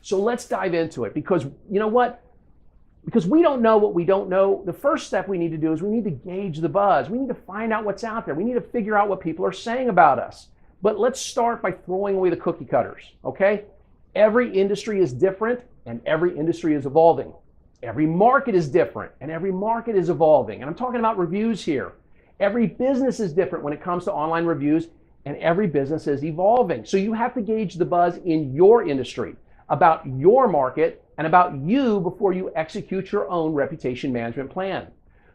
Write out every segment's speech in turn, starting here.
So let's dive into it, because you know what? Because we don't know what we don't know, the first step we need to do is we need to gauge the buzz. We need to find out what's out there. We need to figure out what people are saying about us. But let's start by throwing away the cookie cutters, okay? Every industry is different and every industry is evolving. Every market is different and every market is evolving. And I'm talking about reviews here. Every business is different when it comes to online reviews, and every business is evolving. So you have to gauge the buzz in your industry, about your market, and about you before you execute your own reputation management plan.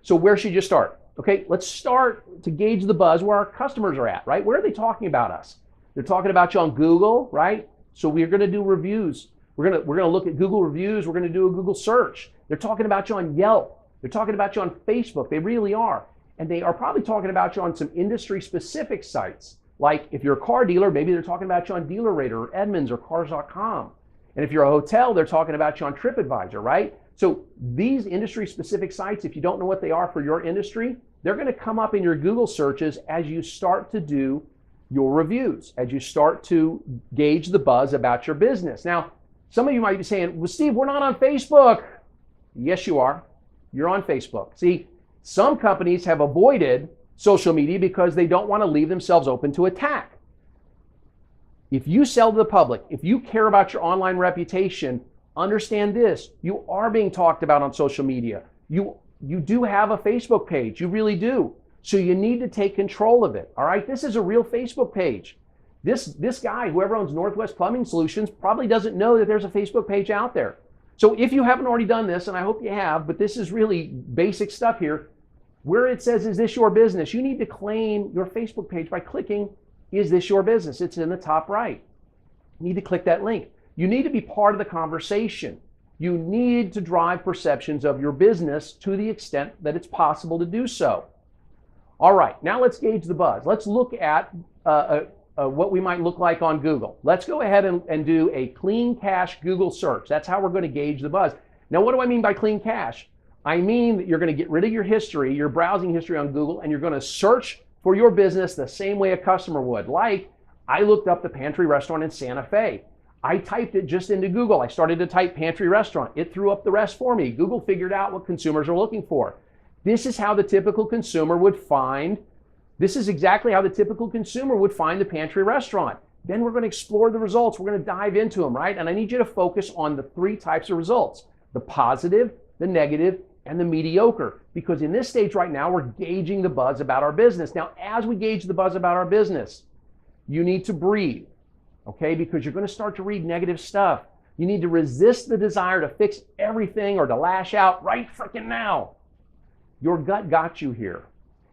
So where should you start? Okay, let's start to gauge the buzz where our customers are at, right? Where are they talking about us? They're talking about you on Google, right? So we're gonna do reviews. We're gonna look at Google reviews. We're gonna do a Google search. They're talking about you on Yelp. They're talking about you on Facebook. They really are. And they are probably talking about you on some industry specific sites. Like if you're a car dealer, maybe they're talking about you on DealerRater or Edmunds or Cars.com. And if you're a hotel, they're talking about you on TripAdvisor, right? So these industry specific sites, if you don't know what they are for your industry, they're gonna come up in your Google searches as you start to do your reviews, as you start to gauge the buzz about your business. Now, some of you might be saying, well, Steve, we're not on Facebook. Yes, you are. You're on Facebook. See, some companies have avoided social media because they don't want to leave themselves open to attack. If you sell to the public, if you care about your online reputation, understand this, you are being talked about on social media. You do have a Facebook page, you really do. So you need to take control of it, all right? This is a real Facebook page. This guy, whoever owns Northwest Plumbing Solutions, probably doesn't know that there's a Facebook page out there. So if you haven't already done this, and I hope you have, but this is really basic stuff here, where it says, is this your business? You need to claim your Facebook page by clicking, is this your business? It's in the top right. You need to click that link. You need to be part of the conversation. You need to drive perceptions of your business to the extent that it's possible to do so. All right, now let's gauge the buzz. Let's look at what we might look like on Google. Let's go ahead and do a clean cache Google search. That's how we're going to gauge the buzz. Now, what do I mean by clean cache? I mean that you're going to get rid of your history, your browsing history on Google, and you're going to search for your business the same way a customer would. Like, I looked up the Pantry Restaurant in Santa Fe. I typed it just into Google. I started to type Pantry Restaurant. It threw up the rest for me. Google figured out what consumers are looking for. This is how the typical consumer would find, this is exactly how the typical consumer would find the Pantry Restaurant. Then we're going to explore the results. We're going to dive into them, right? And I need you to focus on the three types of results: the positive, the negative, and the mediocre. Because in this stage right now, we're gauging the buzz about our business. Now, as we gauge the buzz about our business, you need to breathe, okay? Because you're going to start to read negative stuff. You need to resist the desire to fix everything or to lash out right freaking now. Your gut got you here,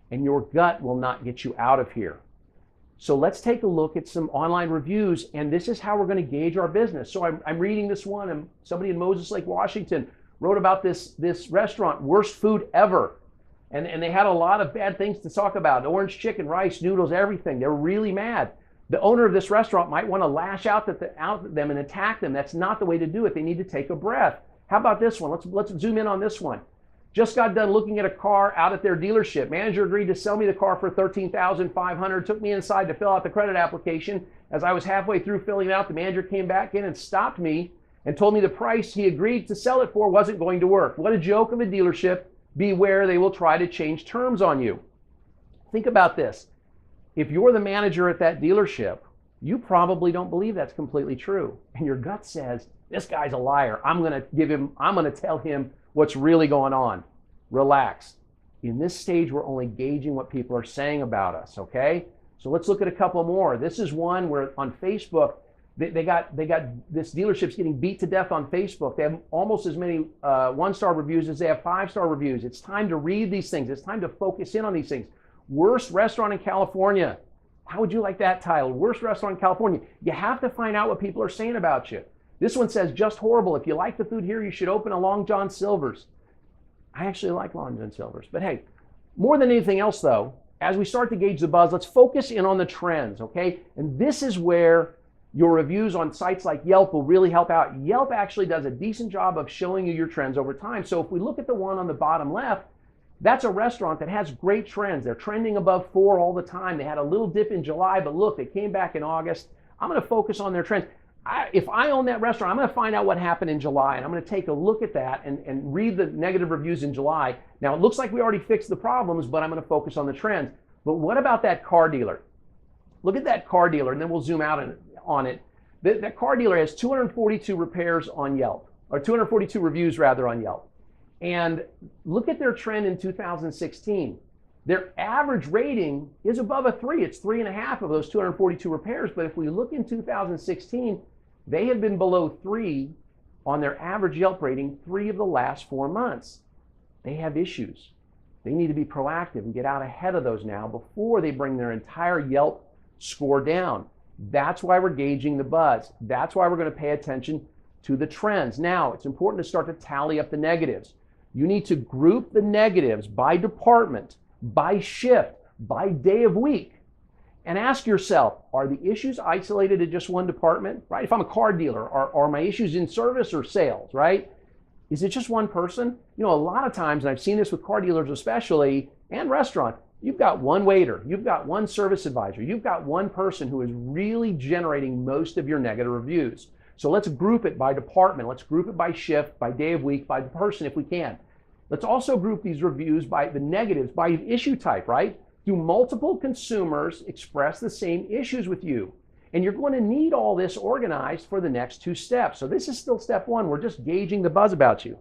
and your gut will not get you out of here. So let's take a look at some online reviews, and this is how we're going to gauge our business. So I'm reading this one, and somebody in Moses Lake, Washington wrote about this restaurant, worst food ever. And they had a lot of bad things to talk about: orange chicken, rice, noodles, everything. They're really mad. The owner of this restaurant might want to lash out at them and attack them. That's not the way to do it. They need to take a breath. How about this one? Let's zoom in on this one. Just got done looking at a car out at their dealership. Manager agreed to sell me the car for $13,500. Took me inside to fill out the credit application. As I was halfway through filling it out, the manager came back in and stopped me and told me the price he agreed to sell it for wasn't going to work. What a joke of a dealership. Beware, they will try to change terms on you. Think about this. If you're the manager at that dealership, you probably don't believe that's completely true. And your gut says, this guy's a liar. I'm going to tell him what's really going on. Relax. In this stage, we're only gauging what people are saying about us, okay? So let's look at a couple more. This is one where on Facebook, they got this dealership's getting beat to death on Facebook. They have almost as many one-star reviews as they have five-star reviews. It's time to read these things. It's time to focus in on these things. Worst restaurant in California. How would you like that title? Worst restaurant in California. You have to find out what people are saying about you. This one says, just horrible. If you like the food here, you should open a Long John Silver's. I actually like Long John Silver's. But hey, more than anything else though, as we start to gauge the buzz, let's focus in on the trends, okay? And this is where your reviews on sites like Yelp will really help out. Yelp actually does a decent job of showing you your trends over time. So if we look at the one on the bottom left, that's a restaurant that has great trends. They're trending above 4 all the time. They had a little dip in July, but look, they came back in August. I'm going to focus on their trends. if I own that restaurant, I'm going to find out what happened in July, and I'm going to take a look at that and read the negative reviews in July. Now, it looks like we already fixed the problems, but I'm going to focus on the trends. But what about that car dealer? Look at that car dealer, and then we'll zoom out on it. That car dealer has 242 repairs on Yelp, or 242 reviews rather on Yelp. And look at their trend in 2016. Their average rating is above a 3. It's 3.5 of those 242 repairs. But if we look in 2016, they have been below 3 on their average Yelp rating 3 of the last 4 months. They have issues. They need to be proactive and get out ahead of those now before they bring their entire Yelp score down. That's why we're gauging the buzz. That's why we're going to pay attention to the trends. Now, it's important to start to tally up the negatives. You need to group the negatives by department, by shift, by day of week, and ask yourself, are the issues isolated to just one department, right? If I'm a car dealer, are my issues in service or sales, right? Is it just one person? You know, a lot of times, and I've seen this with car dealers especially, and restaurant, you've got one waiter, you've got one service advisor, you've got one person who is really generating most of your negative reviews. So let's group it by department, let's group it by shift, by day of week, by person if we can. Let's also group these reviews by the negatives, by issue type, right? Do multiple consumers express the same issues with you? And you're going to need all this organized for the next 2 steps. So this is still step 1. We're just gauging the buzz about you.